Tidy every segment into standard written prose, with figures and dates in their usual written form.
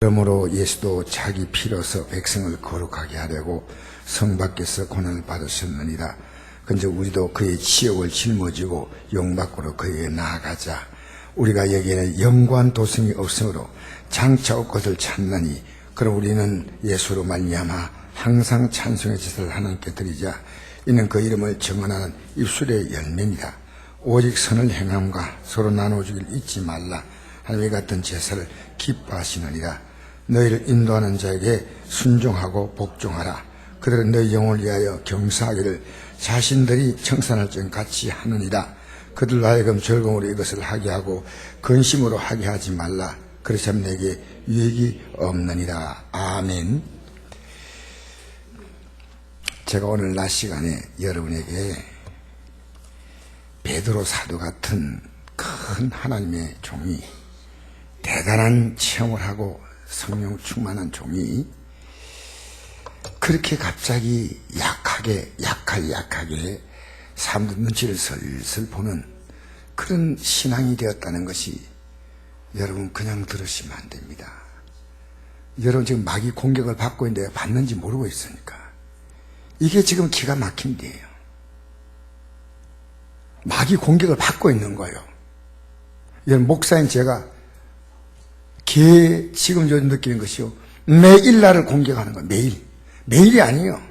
그러므로 예수도 자기 피로서 백성을 거룩하게 하려고 성 밖에서 고난을 받으셨느니라. 근데 우리도 그의 치욕을 짊어지고 영 밖으로 그에게 나아가자. 우리가 여기에는 영광 도성이 없으므로 장차 올 것을 찾나니 그럼 우리는 예수로 말미암아 항상 찬송의 제사를 하나님께 드리자. 이는 그 이름을 정언하는 입술의 열매니라. 오직 선을 행함과 서로 나눠주길 잊지 말라. 하나님의 같은 제사를 기뻐하시느니라. 너희를 인도하는 자에게 순종하고 복종하라. 그들은 너희 영혼을 위하여 경사하기를 자신들이 청산할 적 같이 하느니라. 그들로 하여금 즐거움으로 이것을 하게 하고 근심으로 하게 하지 말라. 그렇지 하면 내게 유익이 없느니라. 아멘. 제가 오늘 낮 시간에 여러분에게 베드로 사도 같은 큰 하나님의 종이, 대단한 체험을 하고 성령 충만한 종이 그렇게 갑자기 약하게 사람들 눈치를 슬슬 보는 그런 신앙이 되었다는 것이, 여러분 그냥 들으시면 안 됩니다. 여러분 지금 마귀 공격을 받고 있는데 받는지 모르고 있으니까 이게 지금 기가 막힌 데예요. 마귀 공격을 받고 있는 거예요. 여러분 목사인 제가 지금 저 느끼는 것이요, 매일 나를 공격하는 거예요. 매일이 아니에요.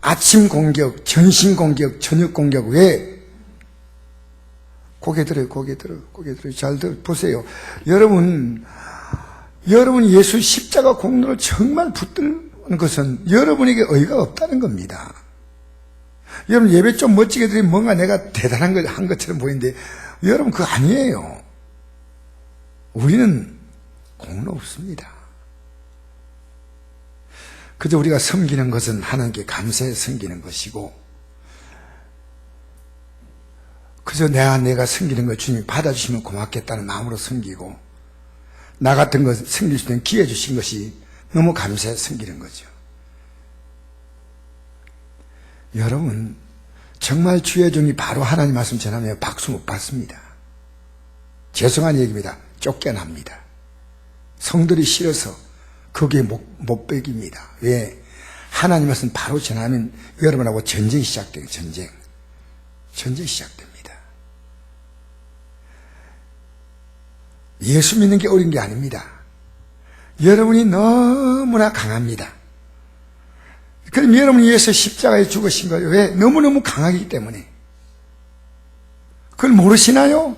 아침 공격, 전신 공격, 저녁 공격. 왜? 고개 들어요. 잘 보세요. 여러분 예수 십자가 공로를 정말 붙드는 것은 여러분에게 의의가 없다는 겁니다. 여러분 예배 좀 멋지게 드리면 뭔가 내가 대단한 걸 한 것처럼 보이는데, 여러분 그거 아니에요. 우리는 공로 없습니다. 그저 우리가 섬기는 것은 하나님께 감사해 섬기는 것이고, 그저 내가 섬기는 걸 주님이 받아주시면 고맙겠다는 마음으로 섬기고, 나 같은 것 섬길 수 있는 기회 주신 것이 너무 감사해 섬기는 거죠. 여러분 정말 주의 종이 바로 하나님 말씀 전하면 박수 못 받습니다. 죄송한 얘기입니다. 쫓겨납니다. 성들이 싫어서 그게 못 beg입니다. 왜? 하나님 말씀 바로 전하면 여러분하고 전쟁이 시작돼요. 전쟁이 시작됩니다. 예수 믿는 게 어려운 게 아닙니다. 여러분이 너무나 강합니다. 그럼 여러분이 위해서 십자가에 죽으신 거예요. 왜? 너무너무 강하기 때문에. 그걸 모르시나요?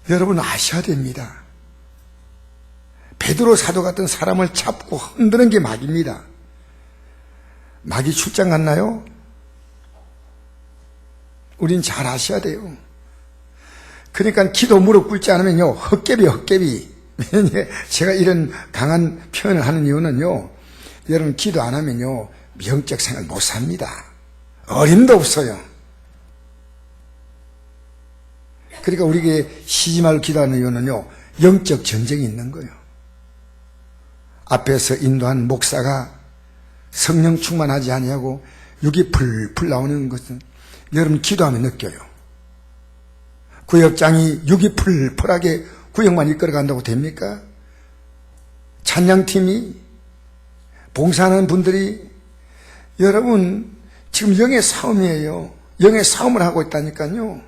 여러분 아셔야 됩니다. 베드로 사도 같은 사람을 잡고 흔드는 게 마귀입니다. 마귀 출장 갔나요? 우린 잘 아셔야 돼요. 그러니까 기도 무릎 꿇지 않으면요, 헛개비. 제가 이런 강한 표현을 하는 이유는요, 여러분 기도 안 하면요 영적 생활 못 삽니다. 어림도 없어요. 그러니까 우리에게 쉬지 말고 기도하는 이유는요, 영적 전쟁이 있는 거예요. 앞에서 인도한 목사가 성령 충만하지 아니하고 육이 풀풀 나오는 것은 여러분 기도하면 느껴요. 구역장이 육이 풀풀하게 구역만 이끌어간다고 됩니까? 찬양팀이, 봉사하는 분들이, 여러분 지금 영의 싸움이에요. 영의 싸움을 하고 있다니까요.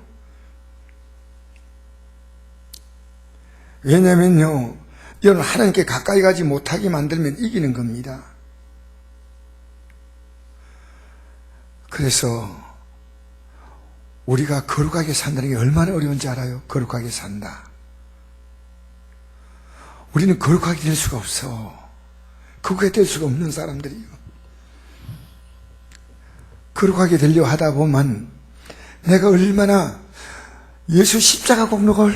왜냐면요, 여러분 하나님께 가까이 가지 못하게 만들면 이기는 겁니다. 그래서 우리가 거룩하게 산다는 게 얼마나 어려운지 알아요? 거룩하게 산다. 우리는 거룩하게 될 수가 없어. 그렇게 될 수가 없는 사람들이요. 거룩하게 되려고 하다 보면 내가 얼마나 예수 십자가 공로가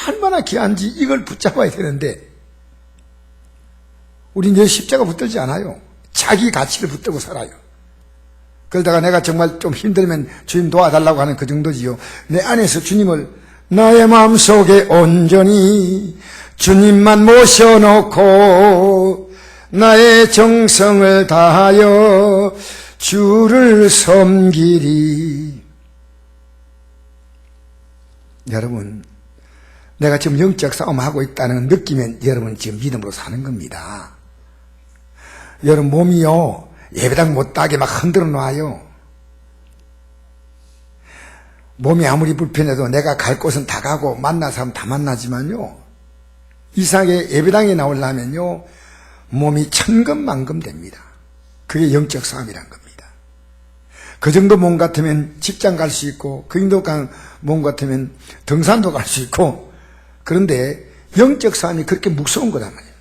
얼마나 귀한지 이걸 붙잡아야 되는데, 우린 예수 십자가 붙들지 않아요. 자기 가치를 붙들고 살아요. 그러다가 내가 정말 좀 힘들면 주님 도와달라고 하는 그 정도지요. 내 안에서 주님을 나의 마음속에 온전히 주님만 모셔놓고 나의 정성을 다하여 주를 섬기리. 여러분 내가 지금 영적 싸움하고 있다는 느끼면 여러분 지금 믿음으로 사는 겁니다. 여러분 몸이요, 예배당 못하게 막 흔들어 놔요. 몸이 아무리 불편해도 내가 갈 곳은 다 가고 만날 사람 다 만나지만요, 이상하게 예배당에 나오려면요 몸이 천금만금 됩니다. 그게 영적 싸움이란 겁니다. 그 정도 몸 같으면 직장 갈 수 있고, 그 정도 몸 같으면 등산도 갈 수 있고, 그런데 영적 싸움이 그렇게 무서운 거란 말이에요.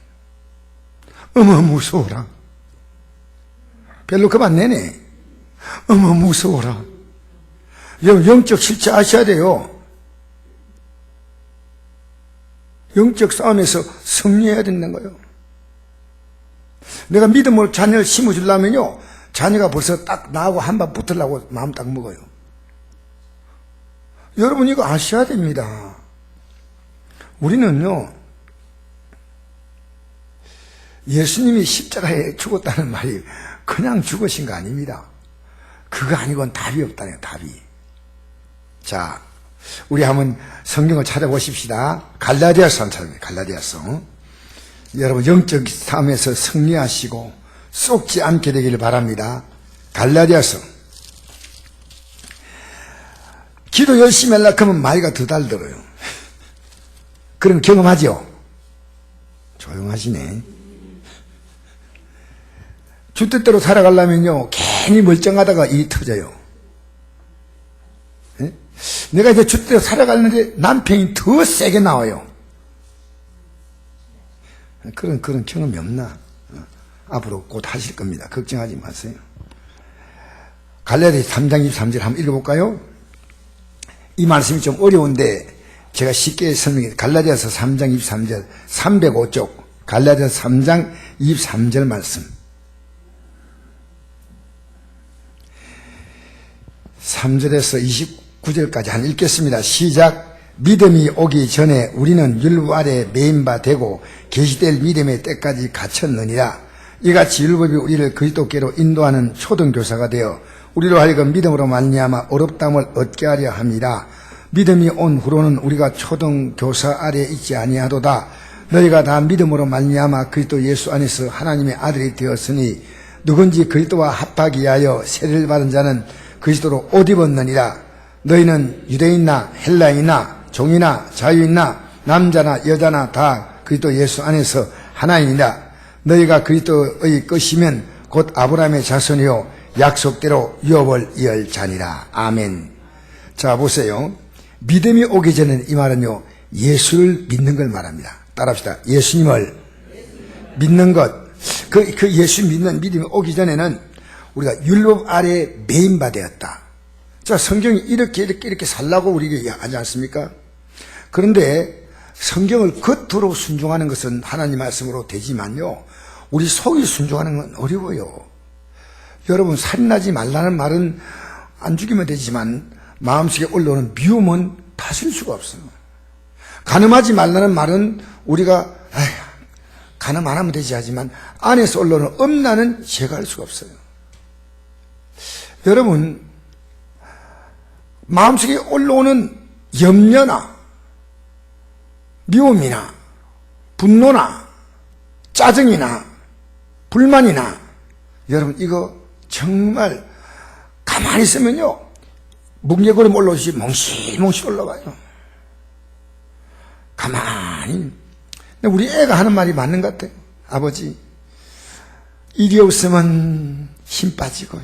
어머 무서워라. 별로 그만 내네. 어머 무서워라. 영적 실체 아셔야 돼요. 영적 싸움에서 승리해야 된다는 거예요. 내가 믿음으로 자녀를 심어주려면요, 자녀가 벌써 딱 나하고 한번 붙으려고 마음 딱 먹어요. 여러분 이거 아셔야 됩니다. 우리는요, 예수님이 십자가에 죽었다는 말이 그냥 죽으신 거 아닙니다. 그거 아니고는 답이 없다네요, 답이. 자, 우리 한번 성경을 찾아보십시다. 갈라디아서 한번 찾아보세요. 갈라디아서. 여러분 영적 싸움에서 승리하시고 쏟지 않게 되기를 바랍니다. 갈라디아서. 기도 열심히 하려고 하면 마이가 더 달들어요. 그런 경험하죠? 조용하시네. 주 뜻대로 살아가려면요, 괜히 멀쩡하다가 일이 터져요. 예? 내가 이제 주 뜻대로 살아가는데 남편이 더 세게 나와요. 그런 경험이 없나? 앞으로 곧 하실 겁니다. 걱정하지 마세요. 갈라디아서 3장 23절 한번 읽어볼까요? 이 말씀이 좀 어려운데 제가 쉽게 설명해. 갈라디아서 3장 23절 305쪽 갈라디아서 3장 23절 말씀. 3절에서 29절까지 한 읽겠습니다. 시작. 믿음이 오기 전에 우리는 율법 아래 매인 바 되고 계시될 믿음의 때까지 갇혔느니라. 이같이 율법이 우리를 그리스도께로 인도하는 초등교사가 되어 우리로 하여금 믿음으로 말미암아 어렵담을 얻게 하려 합니다. 믿음이 온 후로는 우리가 초등교사 아래에 있지 아니하도다. 너희가 다 믿음으로 말미암아 그리스도 예수 안에서 하나님의 아들이 되었으니 누군지 그리스도와 합하기 위하여 세례를 받은 자는 그리스도로 옷 입었느니라. 너희는 유대인이나 헬라인이나 종이나 자유인이나 남자나 여자나 다 그리스도 예수 안에서 하나이니라. 너희가 그리스도의 것이면 곧 아브라함의 자손이요 약속대로 유업을 이을 자니라. 아멘. 자 보세요. 믿음이 오기 전에는 이 말은요, 예수를 믿는 걸 말합니다. 따라합시다. 예수님을 믿는 것. 그 예수 믿는 믿음이 오기 전에는 우리가 율법 아래에 매인바 되었다. 자, 성경이 이렇게 살라고 우리에게 하지 않습니까? 그런데 성경을 겉으로 순종하는 것은 하나님 말씀으로 되지만요, 우리 속이 순종하는 건 어려워요. 여러분, 살인하지 말라는 말은 안 죽이면 되지만 마음속에 올라오는 미움은 다스릴 수가 없어요. 간음하지 말라는 말은 우리가 간음 안 하면 되지 하지만 안에서 올라오는 엄란은 제거할 수가 없어요. 여러분, 마음속에 올라오는 염려나 미움이나 분노나 짜증이나 불만이나, 여러분 이거 정말 가만히 있으면요 뭉게구름 올라오시 몽실몽실 올라와요. 가만히. 우리 애가 하는 말이 맞는 것 같아요. 아버지, 일이 없으면 힘 빠지고요,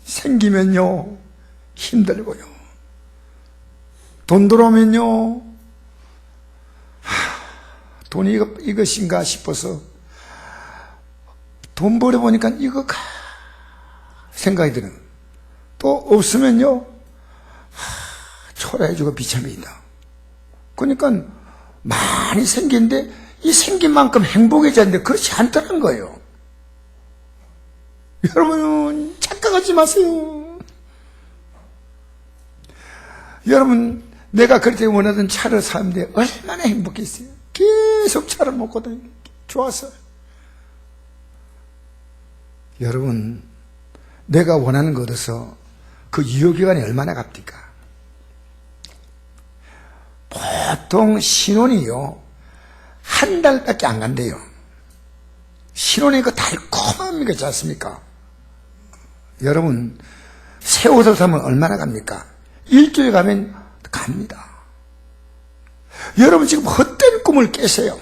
생기면요 힘들고요, 돈 들어오면요 돈이 이것인가 싶어서 돈 벌어보니까 이거가 생각이 드는. 또 없으면요 초라해지고 비참해진다. 그러니까 많이 생긴데 이 생긴 만큼 행복해졌는데 그렇지 않더란 거예요. 여러분 착각하지 마세요. 여러분, 내가 그렇게 원하던 차를 사는데 얼마나 행복했어요. 계속 차를 먹고 다니고 좋았어요. 여러분, 내가 원하는 거 얻어서 그 유효기간이 얼마나 갑니까? 보통 신혼이요, 한 달밖에 안 간대요. 신혼이 그 달콤한 게 있지 않습니까? 여러분, 새 옷을 사면 얼마나 갑니까? 일주일 가면 갑니다. 여러분 지금 헛된 꿈을 깨세요.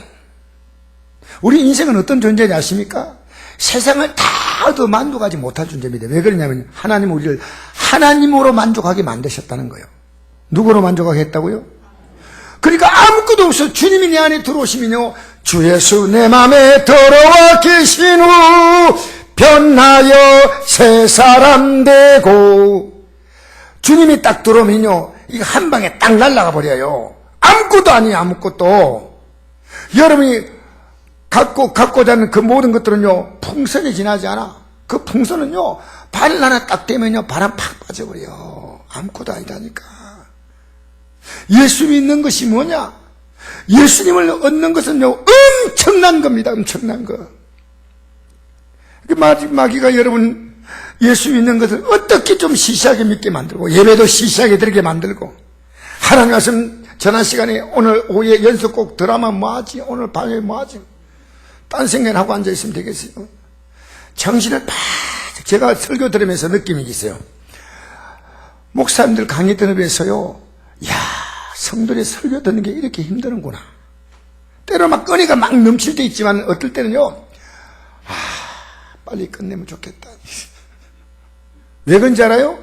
우리 인생은 어떤 존재인지 아십니까? 세상을 다 얻어 만족하지 못할 존재입니다. 왜 그러냐면 하나님은 우리를 하나님으로 만족하게 만드셨다는 거예요. 누구로 만족하게 했다고요? 그러니까 아무것도 없어. 주님이 내 안에 들어오시면요, 주 예수 내 맘에 들어와 계신 후 변하여 새 사람 되고, 주님이 딱 들어오면요, 이거 한 방에 딱 날아가 버려요. 아무것도 아니에요. 아무것도. 여러분이 갖고자 하는 그 모든 것들은요, 풍선이 지나지 않아. 그 풍선은요, 발을 하나 딱 대면요, 바람 팍 빠져버려. 아무것도 아니라니까. 예수 믿는 것이 뭐냐? 예수님을 얻는 것은요, 엄청난 겁니다. 엄청난 거. 마귀가 여러분 예수 믿는 것을 어떻게 좀 시시하게 믿게 만들고, 예배도 시시하게 들게 만들고, 하나님 말씀 전한 시간에 오늘 오후에 연속곡 드라마 뭐하지? 오늘 밤에 뭐하지? 딴 생각하고 앉아있으면 되겠어요? 정신을 바짝. 제가 설교 들으면서 느낌이 있어요. 목사님들 강의 들으면서요, 야, 성도의 설교 듣는 게 이렇게 힘드는구나. 때로 막 끈이가 막 넘칠 때 있지만 어떨 때는요, 빨리 끝내면 좋겠다. 왜 그런지 알아요?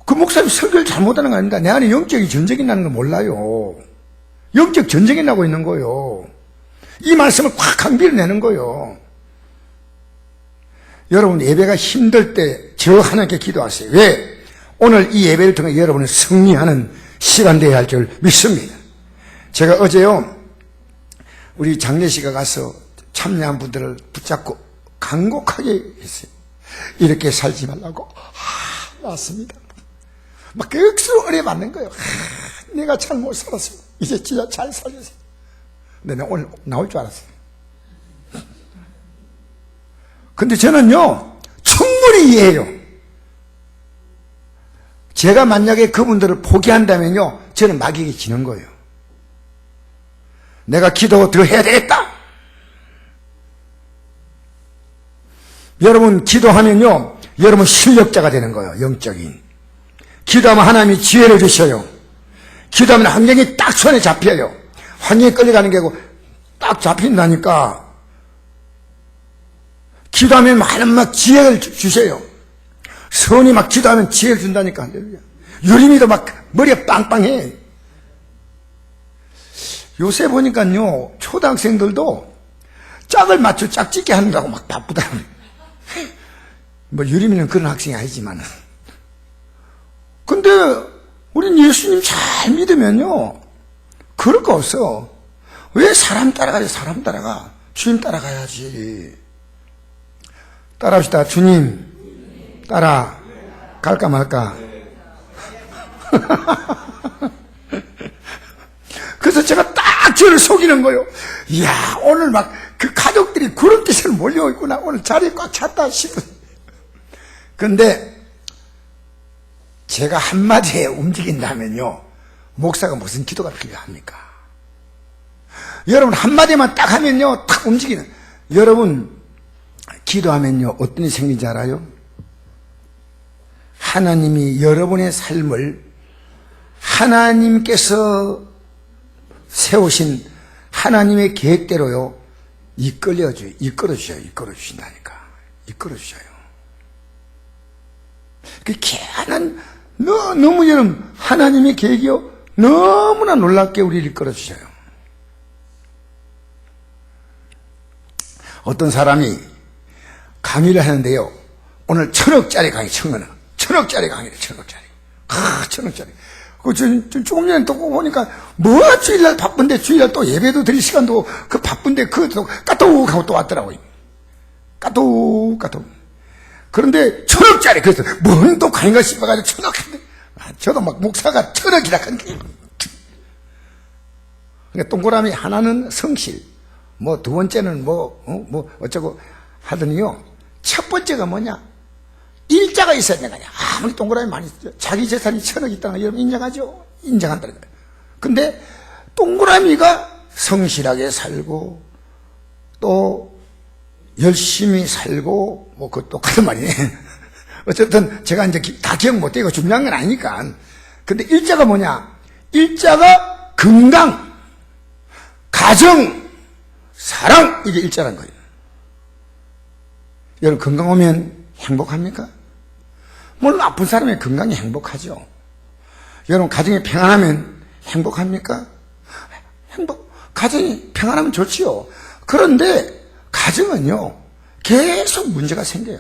그 목사님 설교를 잘못하는 거 아닙니다. 내 안에 영적인 전쟁이 나는 걸 몰라요. 영적 전쟁이 나고 있는 거예요. 이 말씀을 꽉 강비를 내는 거예요. 여러분, 예배가 힘들 때 저 하나님께 기도하세요. 왜? 오늘 이 예배를 통해 여러분은 승리하는 시간 되어야 할 줄 믿습니다. 제가 어제요, 우리 장례식에 가서 참여한 분들을 붙잡고 간곡하게 했어요. 이렇게 살지 말라고 왔습니다. 막 억수로 어려받는 거예요. 내가 잘못 살았어. 이제 진짜 잘 살렸어. 근데 내가 오늘 나올 줄 알았어요. 근데 저는요, 충분히 이해해요. 제가 만약에 그분들을 포기한다면요, 저는 마귀에게 지는 거예요. 내가 기도 더 해야 되겠다. 여러분, 기도하면요, 여러분 실력자가 되는 거예요. 영적인. 기도하면 하나님이 지혜를 주셔요. 기도하면 환경이 딱 손에 잡혀요. 환경에 끌려가는 게 아니고 딱 잡힌다니까. 기도하면 하나님 막 지혜를 주셔요. 선이 막 기도하면 지혜를 준다니까. 유림이도 막 머리가 빵빵해. 요새 보니까요, 초등학생들도 짝을 맞춰 짝짓기 하느라고 막 바쁘다. 뭐 유림이는 그런 학생이 아니지만, 근데 우린 예수님 잘 믿으면요, 그럴 거 없어. 왜 사람 따라가지? 사람 따라가. 주님 따라가야지. 따라합시다. 주님 따라 갈까 말까. 그래서 제가 딱 저를 속이는 거예요. 이야, 오늘 막 그 가족들이 그런 뜻으로 몰려있구나. 오늘 자리에 꽉 찼다 싶은. 근데 제가 한마디에 움직인다면요, 목사가 무슨 기도가 필요합니까? 여러분 한마디만 딱 하면요, 딱 움직이는. 여러분 기도하면요, 어떤 일이 생긴지 알아요? 하나님이 여러분의 삶을 하나님께서 세우신 하나님의 계획대로요, 이끌어주신다니까. 이끌어주셔요. 그 희한한, 너무 여러분, 하나님의 계획이요, 너무나 놀랍게 우리를 이끌어주셔요. 어떤 사람이 강의를 하는데요, 오늘 1,000억짜리 강의, 1,000억짜리 강의래, 1,000억짜리. 1,000억짜리. 조금 전에 또 보니까, 뭐 주일날 바쁜데, 주일날 또 예배도 드릴 시간도 그 바쁜데, 그것도 까똑 하고 또 왔더라고요. 까똑. 그런데 1,000억짜리, 그래서 뭔 또 강의가 싶어가지고 1,000억. 저도 막 목사가 1,000억이라 한 게. 그러니까 동그라미 하나는 성실, 뭐 두 번째는 뭐 어쩌고 하더니요, 첫 번째가 뭐냐? 일자가 있어야 되는 거냐. 아무리 동그라미 많이, 자기 재산이 1,000억 있다는 거 여러분 인정하죠? 인정한다는 거예요. 근데 동그라미가 성실하게 살고 또 열심히 살고 뭐 그 똑같은 말이네. 어쨌든 제가 이제 다 기억 못해요. 중요한 건 아니니까. 근데 일자가 뭐냐? 일자가 건강, 가정, 사랑, 이게 일자란 거예요. 여러분 건강 오면 행복합니까? 물론 아픈 사람의 건강이 행복하죠. 여러분 가정이 평안하면 행복합니까? 가정이 평안하면 좋지요. 그런데 가정은요 계속 문제가 생겨요.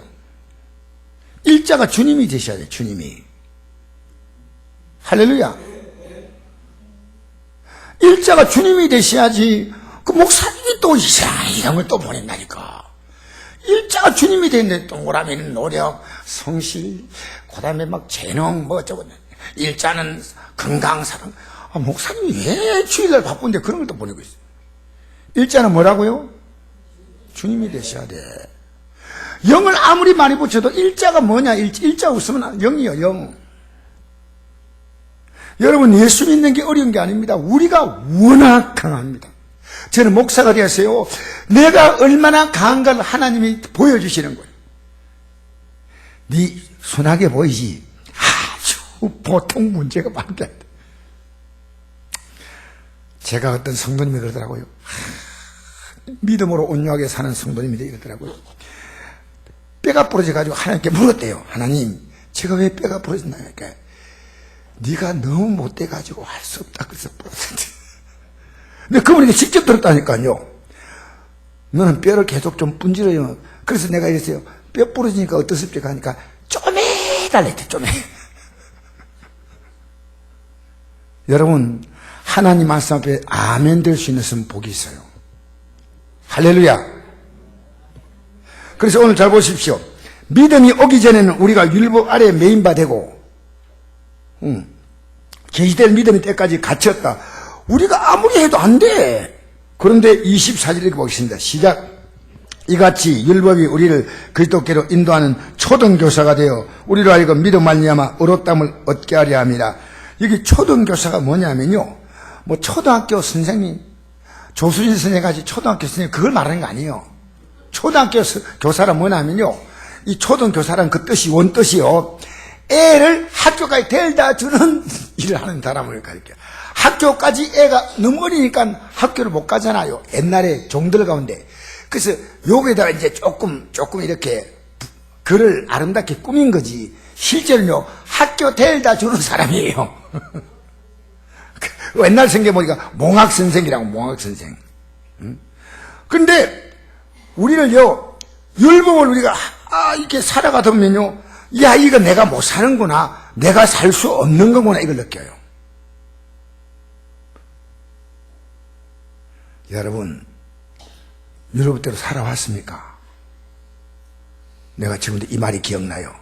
일자가 주님이 되셔야 돼요. 주님이. 할렐루야. 일자가 주님이 되셔야지. 그 목사님이 또 이상한 걸 또 보낸다니까. 일자가 주님이 되는데 동그라미는 노력, 성실, 그 다음에 막 재능 뭐 어쩌고. 일자는 건강, 사랑. 목사님이 왜 주일날 바쁜데 그런 걸 또 보내고 있어요. 일자는 뭐라고요? 주님이 되셔야 돼. 영을 아무리 많이 붙여도 일자가 뭐냐? 일자 없으면 영이요, 영. 여러분 예수 믿는 게 어려운 게 아닙니다. 우리가 워낙 강합니다. 저는 목사가 되었어요. 내가 얼마나 강한가를 하나님이 보여주시는 거예요. 네 순하게 보이지? 아주 보통 문제가 많다. 제가 어떤 성도님이 그러더라고요. 믿음으로 온유하게 사는 성도님이 이러더라고요. 뼈가 부러져가지고 하나님께 물었대요. 하나님, 제가 왜 뼈가 부러졌나요? 그러니까 네가 너무 못돼가지고 할 수 없다. 그래서 부러졌대. 근데 그분이 직접 들었다니까요. 너는 뼈를 계속 좀 분질러요. 그래서 내가 이랬어요. 뼈 부러지니까 어떻습니까? 하니까 좀 해달랬대. 좀 해. 여러분 하나님 말씀 앞에 아멘 될 수 있는 복이 있어요. 할렐루야. 그래서 오늘 잘 보십시오. 믿음이 오기 전에는 우리가 율법 아래 메인바 되고 계시될 믿음의 때까지 갇혔다. 우리가 아무리 해도 안 돼. 그런데 24절 이렇게 보겠습니다. 시작. 이같이 율법이 우리를 그리스도께로 인도하는 초등교사가 되어 우리로 하여금 믿음 말미암아 의롭다함을 얻게 하려 합니다. 여기 초등교사가 뭐냐면요, 뭐 초등학교 선생님, 조수진 선생님같이 초등학교 선생님 그걸 말하는 거 아니에요. 초등학교 교사란 뭐냐면요, 이 초등교사란 그 뜻이 원뜻이요, 애를 학교까지 데려다 주는 일을 하는 사람을 가르쳐요. 학교까지 애가 너무 어리니까 학교를 못 가잖아요. 옛날에 종들 가운데. 그래서 여기에다가 이제 조금 이렇게 글을 아름답게 꾸민 거지. 실제로는요, 학교 데려다 주는 사람이에요. 옛날 성경 보니까 몽학선생이라고, 몽학선생. 근데 우리를요, 율법을 우리가 이렇게 살아가다 보면요, 야, 이거 내가 못 사는구나, 내가 살 수 없는 거구나, 이걸 느껴요. 여러분 율법대로 살아왔습니까? 내가 지금도 이 말이 기억나요.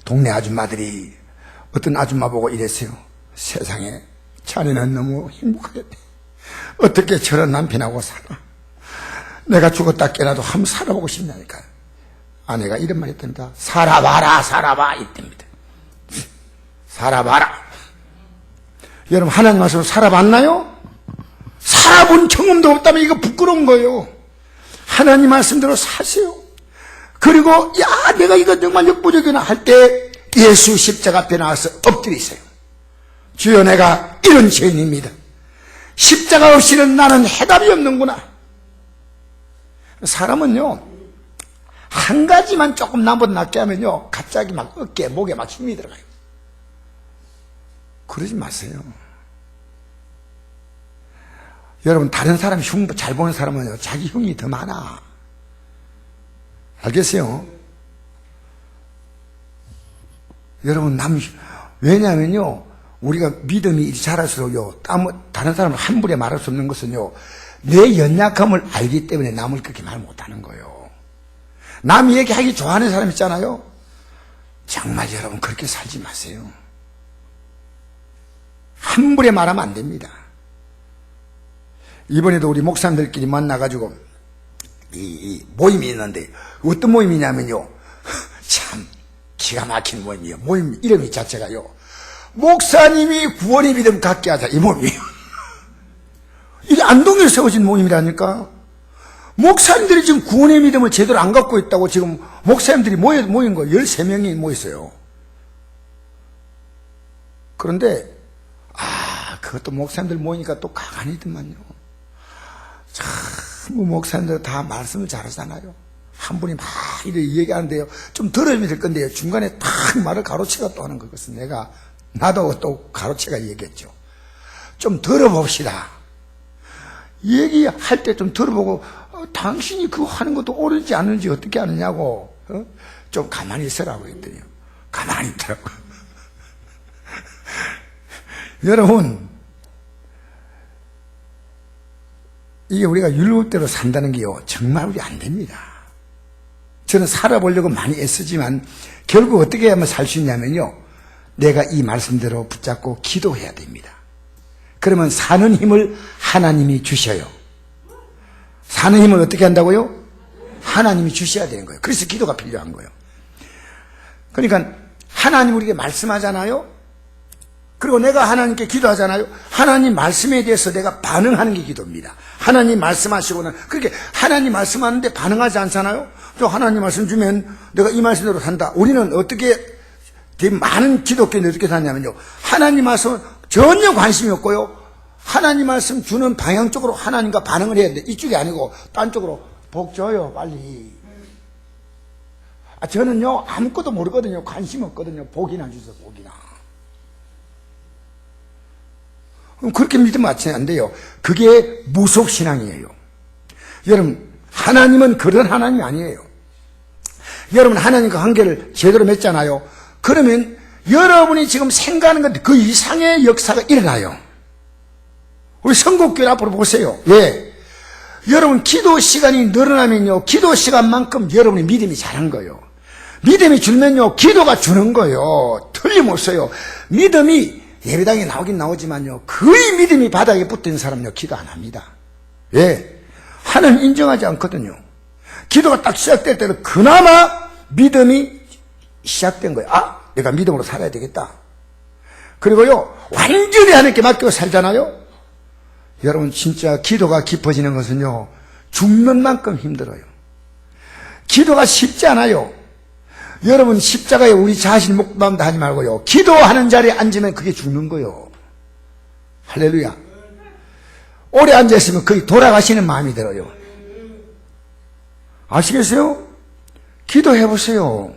동네 아줌마들이 어떤 아줌마 보고 이랬어요. 세상에 자네는 너무 행복하겠네. 어떻게 저런 남편하고 살아? 내가 죽었다 깨나도 한번 살아보고 싶냐니까. 아내가 이런 말 했답니다. 살아봐라, 살아봐, 이때입니다. 살아봐라. 여러분 하나님 말씀으로 살아봤나요? 살아본 경험도 없다면 이거 부끄러운 거예요. 하나님 말씀대로 사세요. 그리고 야, 내가 이거 정말 역부족이나 할 때 예수 십자가 앞에 나와서 엎드리세요. 주여, 내가 이런 죄인입니다. 십자가 없이는 나는 해답이 없는구나. 사람은요, 한 가지만 조금 나보다 낫게 하면요, 갑자기 막 어깨, 목에 막 힘이 들어가요. 그러지 마세요. 여러분, 다른 사람 흉 잘 보는 사람은요, 자기 흉이 더 많아. 알겠어요? 여러분, 왜냐면요, 우리가 믿음이 자랄수록요, 다른 사람을 함부로 말할 수 없는 것은요, 내 연약함을 알기 때문에 남을 그렇게 말 못하는 거예요. 남 얘기하기 좋아하는 사람 있잖아요. 정말 여러분, 그렇게 살지 마세요. 함부로 말하면 안 됩니다. 이번에도 우리 목사님들끼리 만나가지고 이 모임이 있는데, 어떤 모임이냐면요, 참 기가 막힌 모임이에요. 모임 이름이 자체가요, 목사님이 구원의 믿음 갖게 하자, 이 모임이에요. 이게 안동에서 세워진 모임이라니까. 목사님들이 지금 구원의 믿음을 제대로 안 갖고 있다고 지금 목사님들이 모인 거 13명이 모였어요. 그런데 그것도 목사님들 모이니까 또 가관이더만요. 참 목사님들 다 말씀을 잘하잖아요. 한 분이 막 이렇게 얘기하는데요, 좀 들으면 될 건데요, 중간에 탁 말을 가로채가 또 하는 것은 나도 또 가로채가 얘기했죠. 좀 들어봅시다. 얘기할 때 좀 들어보고 당신이 그거 하는 것도 옳은지 않은지 어떻게 아느냐고, 좀 가만히 있으라고 했더니요, 가만히 있더라고요. 여러분, 이게 우리가 율법대로 산다는 게요, 정말 우리 안 됩니다. 저는 살아보려고 많이 애쓰지만 결국 어떻게 하면 살 수 있냐면요, 내가 이 말씀대로 붙잡고 기도해야 됩니다. 그러면 사는 힘을 하나님이 주셔요. 사는 힘을 어떻게 한다고요? 하나님이 주셔야 되는 거예요. 그래서 기도가 필요한 거예요. 그러니까 하나님 우리에게 말씀하잖아요. 그리고 내가 하나님께 기도하잖아요. 하나님 말씀에 대해서 내가 반응하는 게 기도입니다. 하나님 말씀하시고는, 그렇게 하나님 말씀하는데 반응하지 않잖아요. 또 하나님 말씀 주면 내가 이 말씀대로 산다. 우리는 어떻게, 되게 많은 기독교인들이 어떻게 사냐면요, 하나님 말씀은 전혀 관심이 없고요, 하나님 말씀 주는 방향 쪽으로 하나님과 반응을 해야 돼. 이쪽이 아니고 딴 쪽으로 복 줘요 빨리. 저는요 아무것도 모르거든요. 관심 없거든요. 복이나 주세요, 복이나. 그럼 그렇게 믿으면 안 돼요. 그게 무속신앙이에요. 여러분, 하나님은 그런 하나님이 아니에요. 여러분, 하나님과 관계를 제대로 맺잖아요. 그러면 여러분이 지금 생각하는 것 그 이상의 역사가 일어나요. 우리 선곡교회 앞으로 보세요. 예. 여러분, 기도 시간이 늘어나면요, 기도 시간만큼 여러분의 믿음이 자란 거예요. 믿음이 줄면요, 기도가 주는 거예요. 틀림없어요. 믿음이 예배당에 나오긴 나오지만요, 거의 믿음이 바닥에 붙어 있는 사람은요, 기도 안 합니다. 예. 하나님 인정하지 않거든요. 기도가 딱 시작될 때는 그나마 믿음이 시작된 거예요. 내가 믿음으로 살아야 되겠다. 그리고요, 완전히 하나님께 맡기고 살잖아요. 여러분, 진짜 기도가 깊어지는 것은요, 죽는 만큼 힘들어요. 기도가 쉽지 않아요. 여러분, 십자가에 우리 자신 목담다 하지 말고요, 기도하는 자리에 앉으면 그게 죽는 거예요. 할렐루야. 오래 앉아있으면 거의 돌아가시는 마음이 들어요. 아시겠어요? 기도해보세요.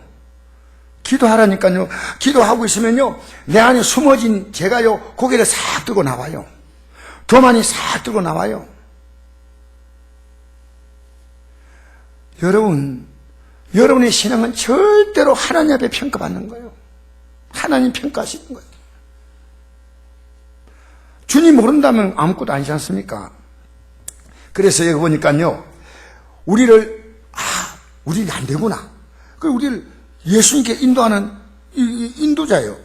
기도하라니까요. 기도하고 있으면요, 내 안에 숨어진 제가요, 고개를 싹 들고 나와요. 교만이 싹 들고 나와요. 여러분, 여러분의 신앙은 절대로 하나님 앞에 평가받는 거예요. 하나님 평가하시는 거예요. 주님 모른다면 아무것도 아니지 않습니까? 그래서 여기 보니까요, 우리는 안 되구나. 그리고 우리를 예수님께 인도하는 인도자예요.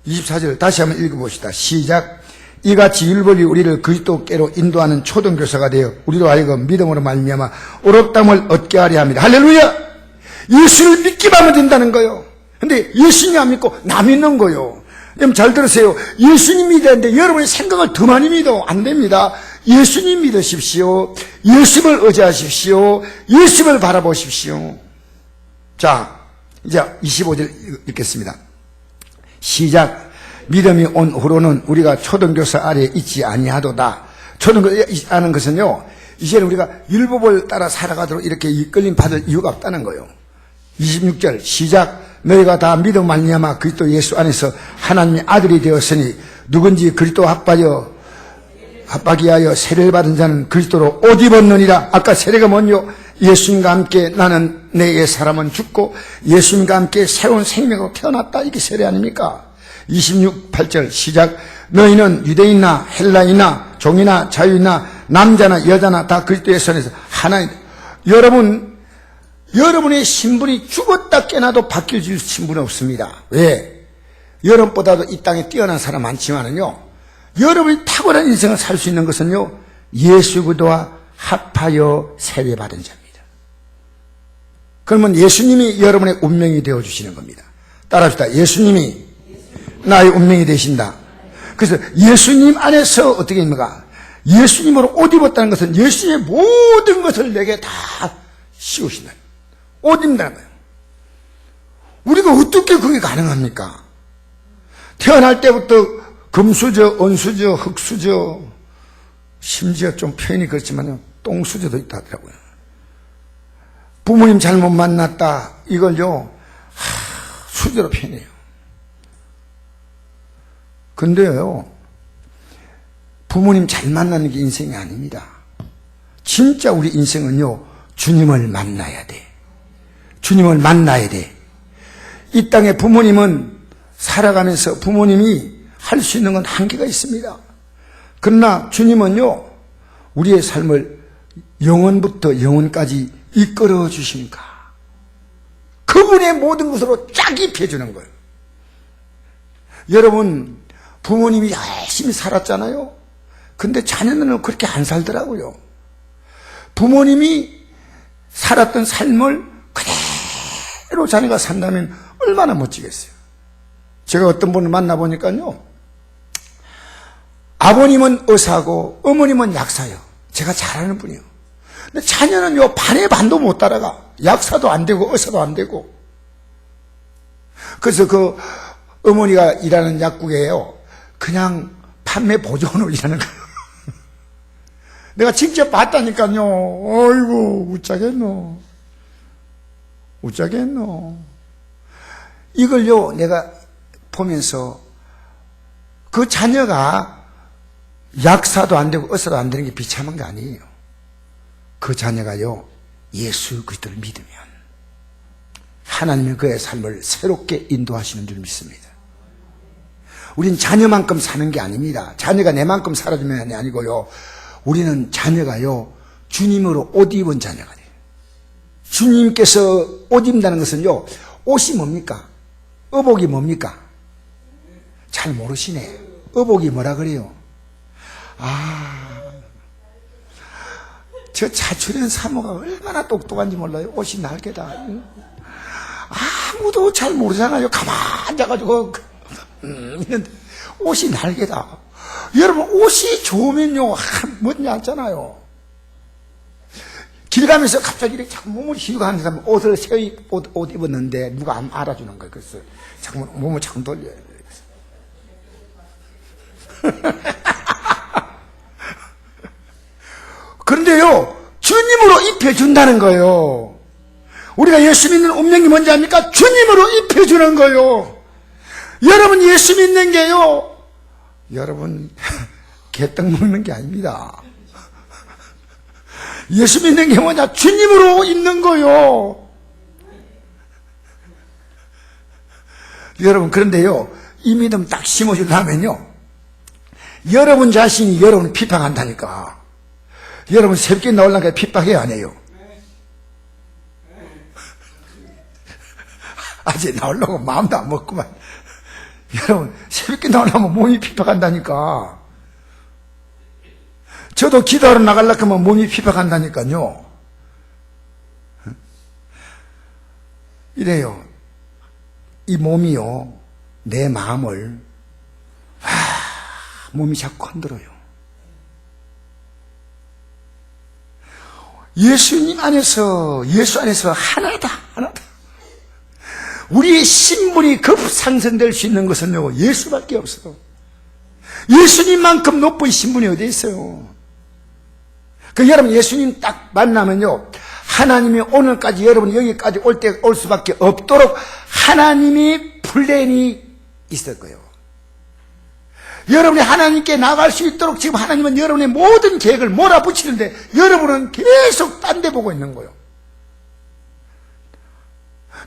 24절 다시 한번 읽어봅시다. 시작. 이같이 율법이 우리를 그리스도께로 인도하는 초등교사가 되어 우리로 하여금 믿음으로 말미암아 의롭다함을 얻게 하려 합니다. 할렐루야. 예수를 믿기만 하면 된다는 거예요. 근데 예수님 안 믿고 나 믿는 거예요. 여러분 잘 들으세요. 예수님 믿어야 되는데 여러분의 생각을 더 많이 믿어 안 됩니다. 예수님 믿으십시오. 예수를 의지하십시오. 예수를 바라보십시오. 자, 이제 25절 읽겠습니다. 시작. 믿음이 온 후로는 우리가 초등교사 아래에 있지 아니하도다. 초등교사 하는 것은요, 이제는 우리가 율법을 따라 살아가도록 이렇게 이끌림 받을 이유가 없다는 거예요. 26절 시작. 너희가 다 믿음 말미암아 그리스도 예수 안에서 하나님의 아들이 되었으니 누군지 그리스도 합하기 하여 세례를 받은 자는 그리스도로 옷 입었느니라. 아까 세례가 뭔요? 예수님과 함께 나는 내 옛 사람은 죽고 예수님과 함께 새로운 생명으로 태어났다. 이게 세례 아닙니까? 26, 8절 시작. 너희는 유대인이나 헬라이나 종이나 자유이나 남자나 여자나 다 그리스도의 손에서 하나님. 여러분의 신분이 죽었다 깨나도 바뀔 신분은 없습니다. 왜? 여러분보다도 이 땅에 뛰어난 사람 많지만은요, 여러분이 탁월한 인생을 살 수 있는 것은요, 예수 그리스도와 합하여 세례받은 자입니다. 그러면 예수님이 여러분의 운명이 되어주시는 겁니다. 따라합시다. 예수님이 나의 운명이 되신다. 그래서 예수님 안에서 어떻게 됩니까? 예수님으로 옷 입었다는 것은 예수님의 모든 것을 내게 다 씌우신다. 옷 입는다는 거예요. 우리가 어떻게 그게 가능합니까? 태어날 때부터 금수저, 은수저, 흙수저, 심지어 좀 표현이 그렇지만 똥수저도 있다 하더라고요. 부모님 잘못 만났다, 이걸요, 수저로 표현해요. 근데요, 부모님 잘 만나는 게 인생이 아닙니다. 진짜 우리 인생은요, 주님을 만나야 돼. 주님을 만나야 돼. 이 땅에 부모님은 살아가면서 부모님이 할 수 있는 건 한계가 있습니다. 그러나 주님은요, 우리의 삶을 영원부터 영원까지 이끌어 주십니까? 그분의 모든 것으로 쫙 입혀주는 거예요. 여러분, 부모님이 열심히 살았잖아요. 근데 자녀는 그렇게 안 살더라고요. 부모님이 살았던 삶을 그대로 자녀가 산다면 얼마나 멋지겠어요. 제가 어떤 분을 만나보니까요, 아버님은 의사고 어머님은 약사요. 제가 잘 아는 분이요. 근데 자녀는요, 반의 반도 못 따라가. 약사도 안 되고 의사도 안 되고. 그래서 그 어머니가 일하는 약국에요, 그냥 판매 보조원으로 일하는 거예요. 내가 직접 봤다니까요. 어이구, 웃자겠노. 웃자겠노. 이걸요, 내가 보면서 그 자녀가 약사도 안 되고 의사도 안 되는 게 비참한 게 아니에요. 그 자녀가요, 예수 그리스도를 믿으면 하나님은 그의 삶을 새롭게 인도하시는 줄 믿습니다. 우린 자녀만큼 사는 게 아닙니다. 자녀가 내만큼 살아주면 아니고요, 우리는 자녀가요, 주님으로 옷 입은 자녀가 돼요. 주님께서 옷 입는다는 것은요, 옷이 뭡니까? 의복이 뭡니까? 잘 모르시네. 의복이 뭐라 그래요? 저 차출현 사모가 얼마나 똑똑한지 몰라요. 옷이 날개다. 아무도 잘 모르잖아요. 가만히 앉아가지고 있는데 옷이 날개다. 여러분, 옷이 좋으면요, 뭔지 알잖아요. 길 가면서 갑자기 이렇게 자꾸 몸을 휘고하는 사람은 옷을 새 옷 입었는데 누가 안 알아주는 거예요. 그래서 자꾸 몸을 자꾸 돌려요. 그런데요, 주님으로 입혀준다는 거예요. 우리가 예수 믿는 운명이 뭔지 압니까? 주님으로 입혀주는 거예요. 여러분, 예수 믿는 게요, 여러분, 개떡 먹는 게 아닙니다. 예수 믿는 게 뭐냐? 주님으로 있는 거요. 여러분, 그런데요, 이 믿음 딱 심어주려면요, 여러분 자신이 여러분을 핍박한다니까. 여러분 새벽에 나오려니까 핍박해야 안 해요? 아직 나오려고 마음도 안 먹구만. 여러분, 새벽에 나오려면 몸이 핍박한다니까. 저도 기도하러 나가려고 하면 몸이 핍박한다니까요. 이래요. 이 몸이요, 내 마음을 몸이 자꾸 흔들어요. 예수님 안에서, 예수 안에서 하나다. 우리의 신분이 급상승될 수 있는 것은요, 예수밖에 없어요. 예수님만큼 높은 신분이 어디 있어요? 여러분, 예수님 딱 만나면요, 하나님이 오늘까지 여러분 여기까지 올 수밖에 없도록 하나님이 플랜이 있을 거예요. 여러분이 하나님께 나갈 수 있도록 지금 하나님은 여러분의 모든 계획을 몰아붙이는데 여러분은 계속 딴 데 보고 있는 거예요.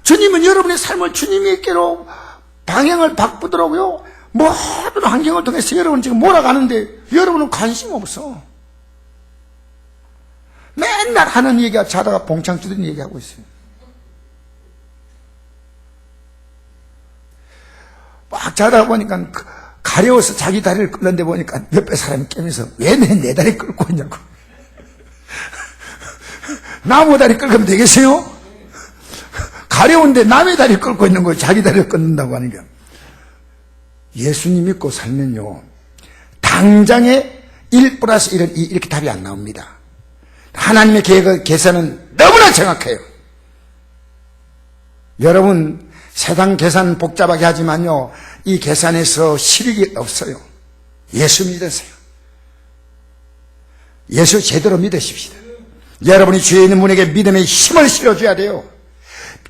주님은 여러분의 삶을 주님께로 방향을 바꾸더라고요. 모든 환경을 통해서 여러분 지금 몰아가는데 여러분은 관심 없어. 맨날 하는 얘기가 자다가 봉창 두드리는 얘기하고 있어요. 막 자다가 보니까 가려워서 자기 다리를 끌는데 보니까 옆에 사람이 깨면서 왜 내 다리 끌고 있냐고. 나무 다리 끌면 되겠어요? 가려운데 남의 다리 끌고 있는 거예요. 자기 다리를 끊는다고 하니까. 예수님 믿고 살면요, 당장에 1 플러스 1은 2 이렇게 답이 안 나옵니다. 하나님의 계산은 너무나 정확해요. 여러분, 세상 계산 복잡하게 하지만요, 이 계산에서 실익이 없어요. 예수 믿으세요. 예수 제대로 믿으십시다. 여러분이 주에 있는 분에게 믿음의 힘을 실어줘야 돼요.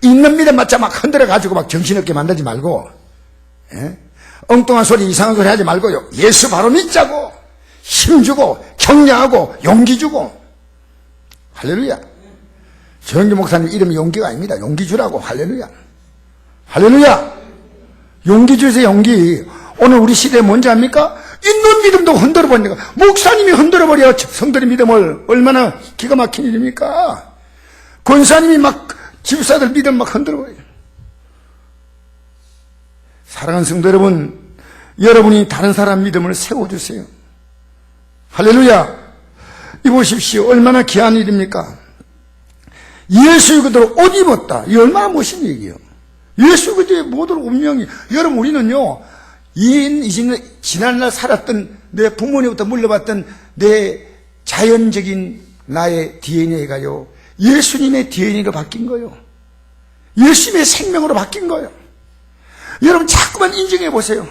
있는 믿음마저 막 흔들어가지고 막 정신없게 만들지 말고, 예? 엉뚱한 소리, 이상한 소리 하지 말고요. 예수 바로 믿자고, 힘주고, 격려하고, 용기 주고. 할렐루야. 정기 목사님 이름이 용기가 아닙니다. 용기 주라고. 할렐루야. 할렐루야. 용기 주세요, 용기. 오늘 우리 시대에 뭔지 압니까? 있는 믿음도 흔들어버리니까. 목사님이 흔들어버려 성도의 믿음을. 얼마나 기가 막힌 일입니까? 권사님이 막 집사들 믿음 막 흔들어버려요. 사랑하는 성도 여러분, 여러분이 다른 사람 믿음을 세워주세요. 할렐루야. 이보십시오. 얼마나 귀한 일입니까? 예수 그대로 옷 입었다. 이 얼마나 멋있는 얘기예요. 예수 그대로 모든 운명이. 여러분, 우리는요, 지난날 살았던 내 부모님부터 물려받던 내 자연적인 나의 DNA가요, 예수님의 DNA로 바뀐 거예요. 예수님의 생명으로 바뀐 거예요. 여러분, 자꾸만 인정해 보세요.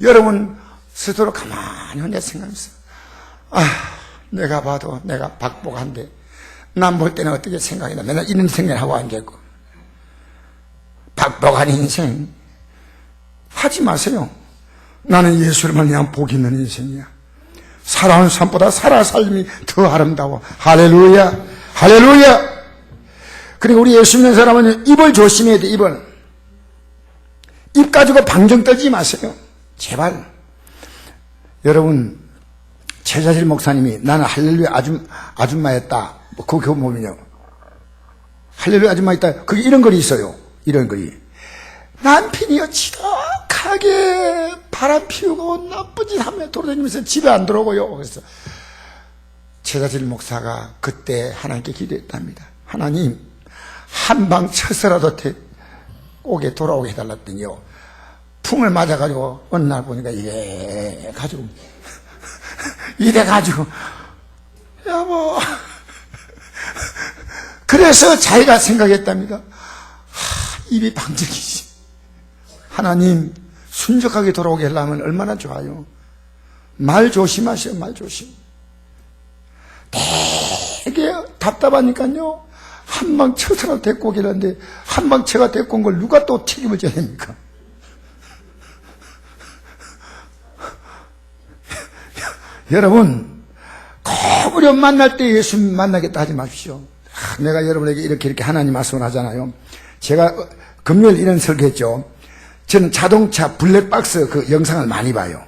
여러분 스스로 가만히 혼자 생각하면서, 내가 봐도 내가 박복한데 남 볼 때는 어떻게 생각이 나. 맨날 이런 생각하고 앉아있고. 박복한 인생 하지 마세요. 나는 예수를 위한 복 있는 인생이야. 살아온 삶보다 살아 삶이 더 아름다워. 할렐루야. 할렐루야. 그리고 우리 예수 믿는 사람은 입을 조심해야 돼. 입 가지고 방정 떨지 마세요. 제발. 여러분, 최자실 목사님이 나는 할렐루야 아줌마였다. 그거 보면요, 할렐루야 아줌마였다. 그게 이런 글이 있어요. 이런 글이. 남편이요, 지독하게 바람 피우고 나쁜 짓 하며 돌아다니면서 집에 안 들어오고요. 그래서 최자실 목사가 그때 하나님께 기도했답니다. 하나님, 한방 쳐서라도 오게 돌아오게 해달랐더니요, 풍을 맞아가지고 어느 날 보니까 이래가지고 여보, 그래서 자기가 생각했답니다. 입이 방정이지. 하나님, 순적하게 돌아오게 하려면 얼마나 좋아요. 말 조심하세요. 말 조심. 되게 답답하니까요, 한방 쳐서라도 데리고 오기라는데, 한방 쳐가 데리고 온 걸 누가 또 책임을 져야 됩니까? 여러분, 꼭 우리 만날 때 예수 만나겠다 하지 마십시오. 내가 여러분에게 이렇게 하나님 말씀을 하잖아요. 제가 금요일 이런 설교했죠. 저는 자동차 블랙박스 그 영상을 많이 봐요.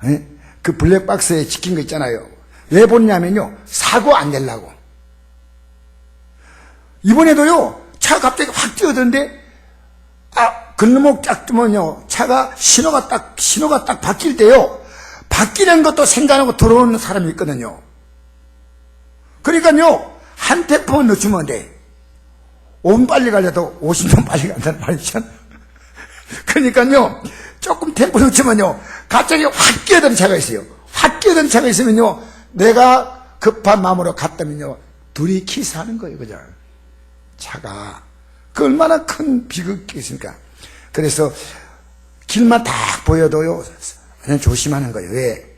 예? 그 블랙박스에 찍힌 거 있잖아요. 왜 보냐면요, 사고 안 내려고. 이번에도요, 차가 갑자기 확 뛰어드는데, 건너목 딱 뜨면요, 차가 신호가 딱 바뀔 때요, 바뀌는 것도 생각하고 들어오는 사람이 있거든요. 그러니까요, 한 템포만 늦추면 돼. 5분 빨리 가려도 50분 빨리 간다는 말이죠. 그러니까요, 조금 템포 늦추면요, 갑자기 확 끼어드는 차가 있어요. 확 끼어드는 차가 있으면요, 내가 급한 마음으로 갔다면요, 둘이 키스하는 거예요, 그죠? 차가. 그 얼마나 큰 비극이겠습니까? 그래서 길만 딱 보여도요, 그냥 조심하는 거예요. 왜?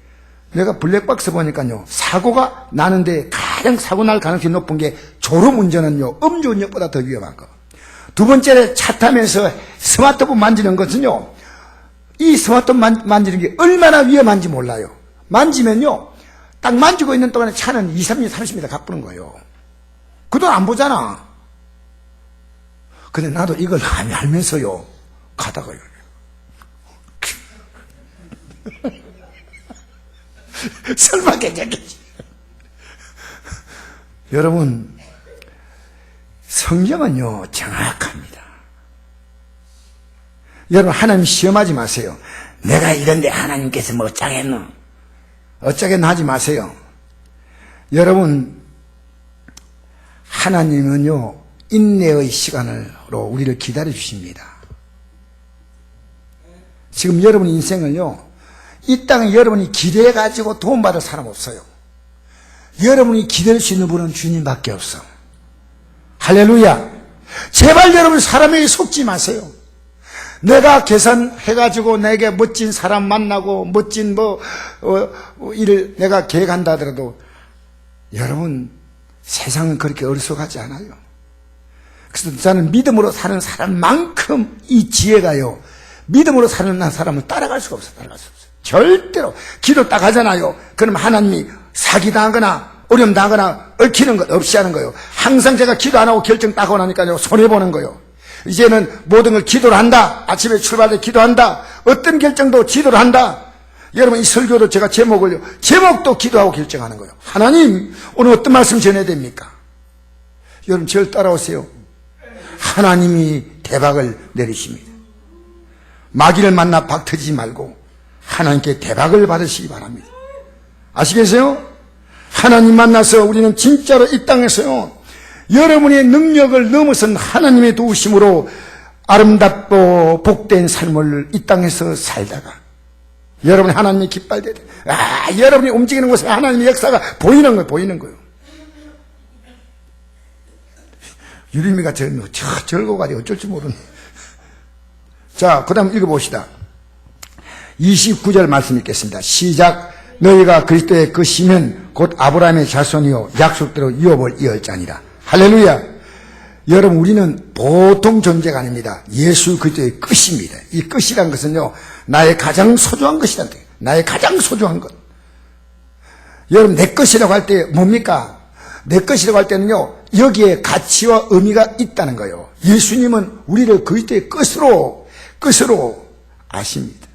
내가 블랙박스 보니까요, 사고가 나는데 가장 사고 날 가능성이 높은 게 졸음운전은요, 음주운전보다 더 위험한 거. 두 번째로 차 타면서 스마트폰 만지는 것은요, 이 스마트폰 만지는 게 얼마나 위험한지 몰라요. 만지면요, 딱 만지고 있는 동안에 차는 2, 3년, 30m 가쁘는 거예요. 그 돈 안 보잖아. 근데 나도 이걸 알면서요, 가다가요, 설마 괜찮겠지. 여러분, 성경은요, 정확합니다. 여러분, 하나님 시험하지 마세요. 내가 이런데 하나님께서 뭐 어쩌겠노? 어쩌겠노 하지 마세요. 여러분, 하나님은요, 인내의 시간으로 우리를 기다려 주십니다. 지금 여러분 인생을요, 이 땅에 여러분이 기대해가지고 도움받을 사람 없어요. 여러분이 기댈 수 있는 분은 주님밖에 없어. 할렐루야. 제발 여러분 사람에게 속지 마세요. 내가 계산해가지고 내게 멋진 사람 만나고 멋진 일을 내가 계획한다 하더라도 여러분 세상은 그렇게 어리석하지 않아요. 그래서 저는 믿음으로 사는 사람만큼 이 지혜가요, 믿음으로 사는 사람을 따라갈 수가 없어요. 따라갈 수 없어요. 절대로. 기도 딱 하잖아요. 그럼 하나님이 사기당하거나 어려움당하거나 얽히는 것 없이 하는 거예요. 항상 제가 기도 안 하고 결정 딱 하고 나니까요, 손해보는 거예요. 이제는 모든 걸 기도를 한다. 아침에 출발할 때 기도한다. 어떤 결정도 기도를 한다. 여러분 이 설교도 제가 제목도 기도하고 결정하는 거예요. 하나님 오늘 어떤 말씀 전해야 됩니까? 여러분 저를 따라오세요. 하나님이 대박을 내리십니다. 마귀를 만나 박 터지지 말고 하나님께 대박을 받으시기 바랍니다. 아시겠어요? 하나님 만나서 우리는 진짜로 이 땅에서요, 여러분의 능력을 넘어선 하나님의 도우심으로 아름답고 복된 삶을 이 땅에서 살다가 여러분이 하나님이 기뻐할 때, 여러분이 움직이는 곳에 하나님의 역사가 보이는 거예요. 유림이가 절거가지고 어쩔 줄 모르네. 자, 그 다음 읽어봅시다. 29절 말씀 읽겠습니다. 시작. 너희가 그리스도의 것이면 곧 아브라함의 자손이요 약속대로 유업을 이을 자니라. 할렐루야. 여러분 우리는 보통 존재가 아닙니다. 예수 그리스도의 끝입니다. 이 끝이란 것은요, 나의 가장 소중한 것이란 뜻이에요. 나의 가장 소중한 것. 여러분 내 것이라고 할 때 뭡니까? 내 것이라고 할 때는요, 여기에 가치와 의미가 있다는 거예요. 예수님은 우리를 그리스도의 끝으로 아십니다.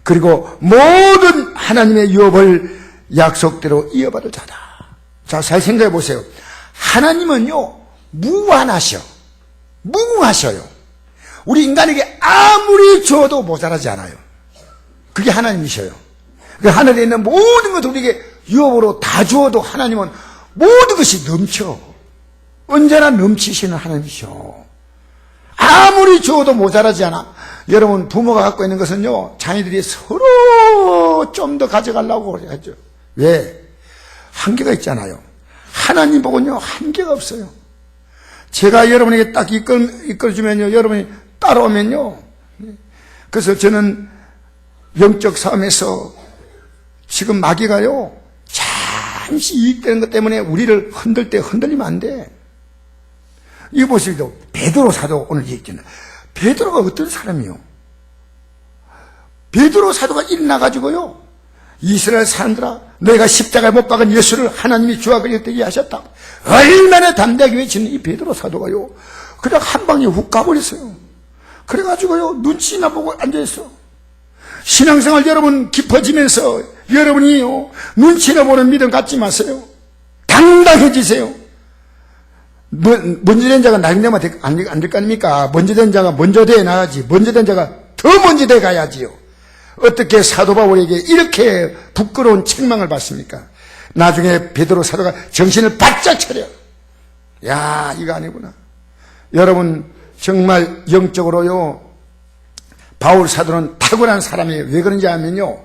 그리고 모든 하나님의 유업을 약속대로 이어받을 자다. 자, 잘 생각해 보세요. 하나님은요 무한하셔요. 우리 인간에게 아무리 줘도 모자라지 않아요. 그게 하나님이셔요. 하늘에 있는 모든 것을 우리에게 유업으로 다 주어도 하나님은 모든 것이 넘쳐. 언제나 넘치시는 하나님이셔. 아무리 주어도 모자라지 않아. 여러분 부모가 갖고 있는 것은요, 자녀들이 서로 좀 더 가져가려고 하죠. 왜? 한계가 있잖아요. 하나님 보고는요 한계가 없어요. 제가 여러분에게 딱 이끌어주면요, 여러분이 따라오면요, 그래서 저는 영적 싸움에서 지금 마귀가요 잠시 이익되는 것 때문에 우리를 흔들 때 흔들리면 안 돼. 이거 보시죠. 베드로 사도 오늘 얘기했잖아요. 베드로가 어떤 사람이요? 베드로 사도가 일어나가지고요, 이스라엘 사람들아, 너희가 십자가에 못 박은 예수를 하나님이 주와 그리스도 되게 하셨다. 얼마나 담대하게 외치는 이 베드로 사도가요, 그냥 한 방에 훅 가버렸어요. 그래가지고요 눈치나 보고 앉아있어. 신앙생활 여러분 깊어지면서 여러분이요 눈치나 보는 믿음 갖지 마세요. 당당해지세요. 먼저 된 자가 나중 되면 안 될 거 아닙니까? 먼저 된 자가 먼저 돼 나가지. 먼저 된 자가 더 먼저 돼 가야지요. 어떻게 사도 바울에게 이렇게 부끄러운 책망을 받습니까? 나중에 베드로 사도가 정신을 바짝 차려. 야, 이거 아니구나. 여러분 정말 영적으로요, 바울 사도는 탁월한 사람이에요. 왜 그런지 하면요,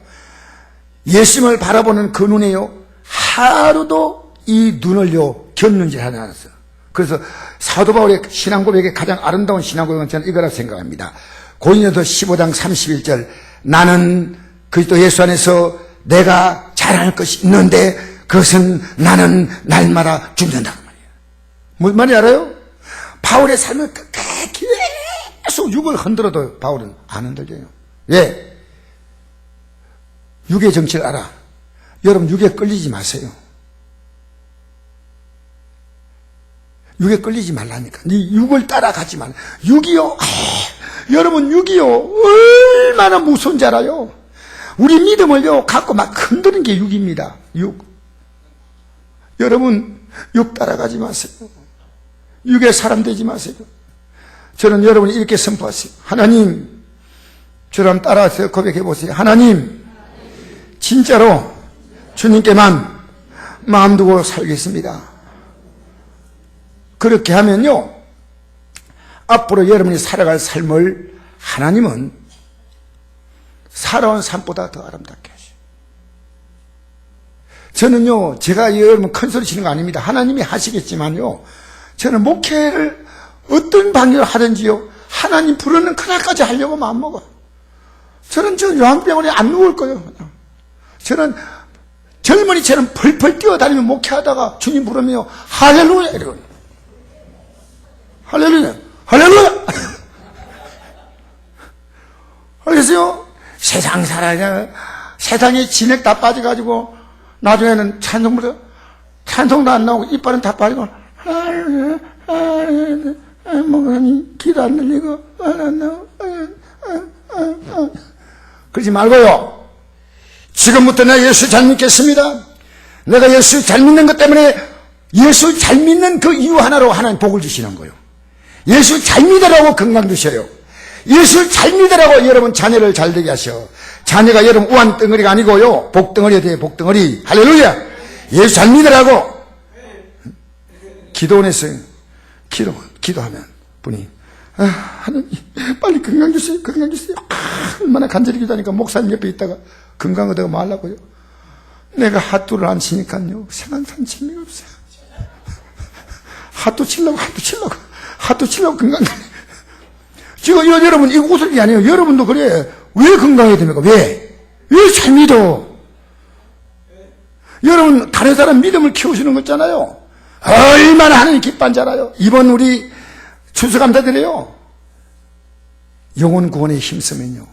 예수님을 바라보는 그 눈에요 하루도 이 눈을요 겼는지 하지 않았어요. 그래서 사도 바울의 신앙 고백의 가장 아름다운 신앙 고백은 저는 이거라 생각합니다. 고린도서 15장 31절, 나는 그리스도 예수 안에서 내가 자랑할 것이 있는데 그것은 나는 날마다 죽는다. 무슨 말인지 알아요? 바울의 삶은 끝까지 계속 육을 흔들어도 바울은 안 흔들려요. 왜? 육의 정치를 알아. 여러분 육에 끌리지 마세요. 육에 끌리지 말라니까. 네 육을 따라가지 말라. 육이요, 여러분 육이요 얼마나 무서운 줄 알아요? 우리 믿음을요 갖고 막 흔드는 게 육입니다. 육. 여러분 육 따라가지 마세요. 육의 사람 되지 마세요. 저는 여러분이 이렇게 선포하세요. 하나님, 저를 한번 따라서 고백해 보세요. 하나님, 진짜로 주님께만 마음 두고 살겠습니다. 그렇게 하면요, 앞으로 여러분이 살아갈 삶을 하나님은 살아온 삶보다 더 아름답게 하셔요. 저는요, 제가 여러분 큰 소리 치는 거 아닙니다. 하나님이 하시겠지만요, 저는 목회를 어떤 방향으로 하든지요, 하나님 부르는 그날까지 하려고 마음먹어요. 저는 저 요한병원에 안 누울 거예요. 그냥. 저는 젊은이처럼 펄펄 뛰어다니며 목회하다가 주님 부르며 할렐루야 이러거든요. 할렐루야, 할렐루야. 알겠어요? 세상 살아야 세상에 진액 다 빠져가지고 나중에는 찬송도 안 나오고 이빨은 다 빠지고 목사님 기도 안 들리고 안 나오고 그러지 말고요. 지금부터 내가 예수 잘 믿겠습니다. 내가 예수 잘 믿는 것 때문에 예수 잘 믿는 그 이유 하나로 하나님 복을 주시는 거예요. 예수 잘 믿으라고 건강 주셔요. 예수 잘 믿으라고 여러분 자녀를 잘 되게 하셔. 자녀가 여러분 우한 덩어리가 아니고요, 복덩어리에 대해 복덩어리. 할렐루야. 예수 잘 믿으라고. 기도원에서 기도하면 분이 하나님 빨리 건강 주세요, 건강 주세요. 얼마나 간절히 기도하니까 목사님 옆에 있다가 건강 얻어 말라고요. 내가 핫도를 안 치니까요 생각한 재미가 없어요. 핫도 치려고 건강. 지금 여러분 이거 웃을 게 아니에요. 여러분도 그래. 왜 건강해야 됩니까? 왜 잘 믿어? 여러분 다른 사람 믿음을 키우시는 거 있잖아요. 얼마나 하나님 기뻐한 줄 알아요? 이번 우리 추수감사드려요. 영혼 구원에 힘쓰면요,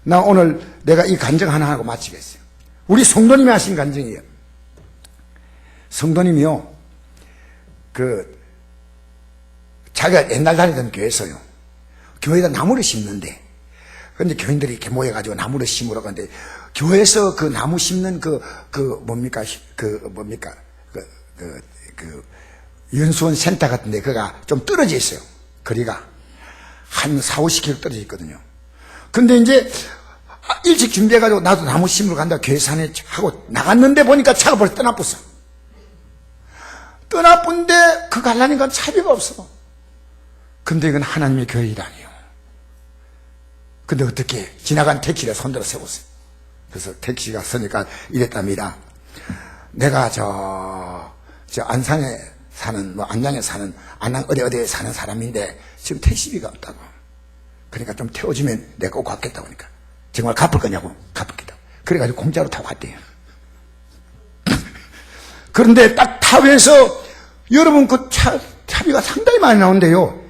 나 오늘 내가 이 간증 하나 하고 마치겠어요. 우리 성도님이 하신 간증이에요. 성도님이요, 자기가 옛날 다니던 교회에서요, 교회에다 나무를 심는데, 근데 교인들이 이렇게 모여가지고 나무를 심으러 가는데, 교회에서 그 나무 심는 연수원 센터 같은데, 그가 좀 떨어져 있어요. 거리가. 한 40-50km 떨어져 있거든요. 근데 이제, 일찍 준비해가지고 나도 나무 심으러 간다 교회 산에 하고 나갔는데 보니까 차가 벌써 떠나갔어. 떠나쁜데 그 가려니까 차비가 없어. 근데 이건 하나님의 교회 일 아니에요. 근데 어떻게 지나간 택시를 손들어 세웠어요. 그래서 택시가 서니까 이랬답니다. 내가 저 안산에 사는, 안양에 사는, 안양 어디에 사는 사람인데 지금 택시비가 없다고. 그러니까 좀 태워주면 내가 꼭 갚겠다고 하니까. 정말 갚을 거냐고. 갚겠다고. 그래가지고 공짜로 타고 갔대요. 그런데 딱 타면서 여러분 그 차비가 상당히 많이 나오는데요,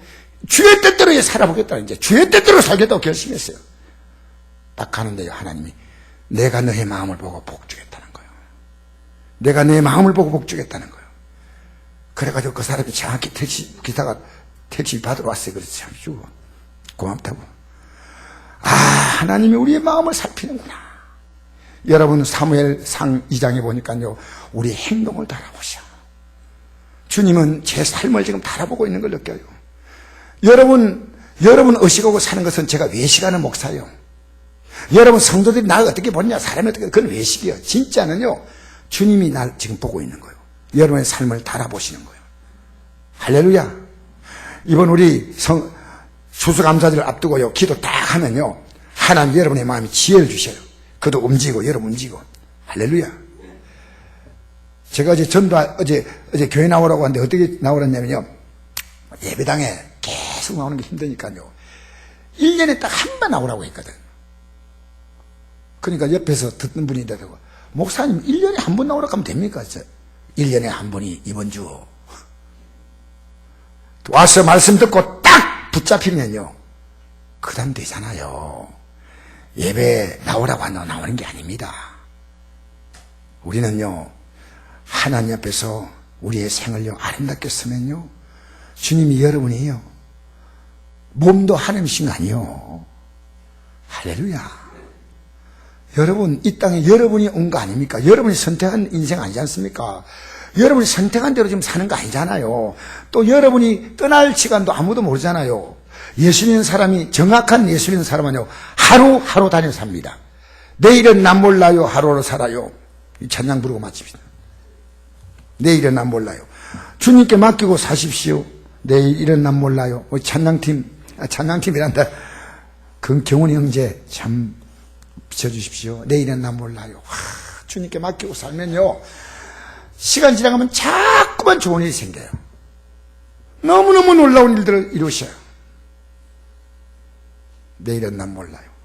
주의 뜻대로 살아보겠다. 이제 주의 뜻대로 살겠다고 결심했어요. 딱 가는데요, 하나님이 내가 너의 마음을 보고 복 주겠다는 거예요. 내가 너의 마음을 보고 복 주겠다는 거예요. 그래가지고 그 사람이 정확히 기사가 택시 받으러 왔어요. 그래서 참 주고 고맙다고. 하나님이 우리의 마음을 살피는구나. 여러분 사무엘상 2장에 보니까요, 우리 행동을 달아보셔. 주님은 제 삶을 지금 달아보고 있는 걸 느껴요. 여러분 의식하고 사는 것은 제가 외식하는 목사예요. 여러분 성도들이 나를 어떻게 보냐, 사람이 어떻게, 그건 외식이에요. 진짜는요, 주님이 날 지금 보고 있는 거예요. 여러분의 삶을 달아보시는 거예요. 할렐루야. 이번 우리 추수감사절을 앞두고요, 기도 딱 하면요, 하나님 여러분의 마음이 지혜를 주셔요. 그도 움직이고 여러분 움직이고. 할렐루야. 제가 어제 교회 나오라고 하는데 어떻게 나오랬냐면요, 예배당에 계속 나오는 게 힘드니까요, 1년에 딱 한 번 나오라고 했거든. 그러니까 옆에서 듣는 분이 되고, 목사님 1년에 한 번 나오라고 하면 됩니까? 1년에 한 번이 이번 주 와서 말씀 듣고 딱 붙잡히면요, 그 다음 되잖아요. 예배 나오라고 하면 나오는 게 아닙니다. 우리는요, 하나님 앞에서 우리의 생을요 아름답게 쓰면요, 주님이 여러분이에요. 몸도 하나님이신 거 아니에요. 할렐루야. 여러분 이 땅에 여러분이 온 거 아닙니까? 여러분이 선택한 인생 아니지 않습니까? 여러분이 선택한 대로 지금 사는 거 아니잖아요. 또 여러분이 떠날 시간도 아무도 모르잖아요. 예수 믿는 사람이, 정확한 예수 믿는 사람은요, 하루하루 다녀 삽니다. 내일은 난 몰라요, 하루하루 살아요. 이 찬양 부르고 마칩시다. 내일은 난 몰라요. 주님께 맡기고 사십시오. 내일은 난 몰라요. 찬양팀이란다. 경훈이 형제 참 비춰주십시오. 내일은 난 몰라요. 주님께 맡기고 살면요, 시간 지나가면 자꾸만 좋은 일이 생겨요. 너무너무 놀라운 일들을 이루셔요. 내일은 난 몰라요.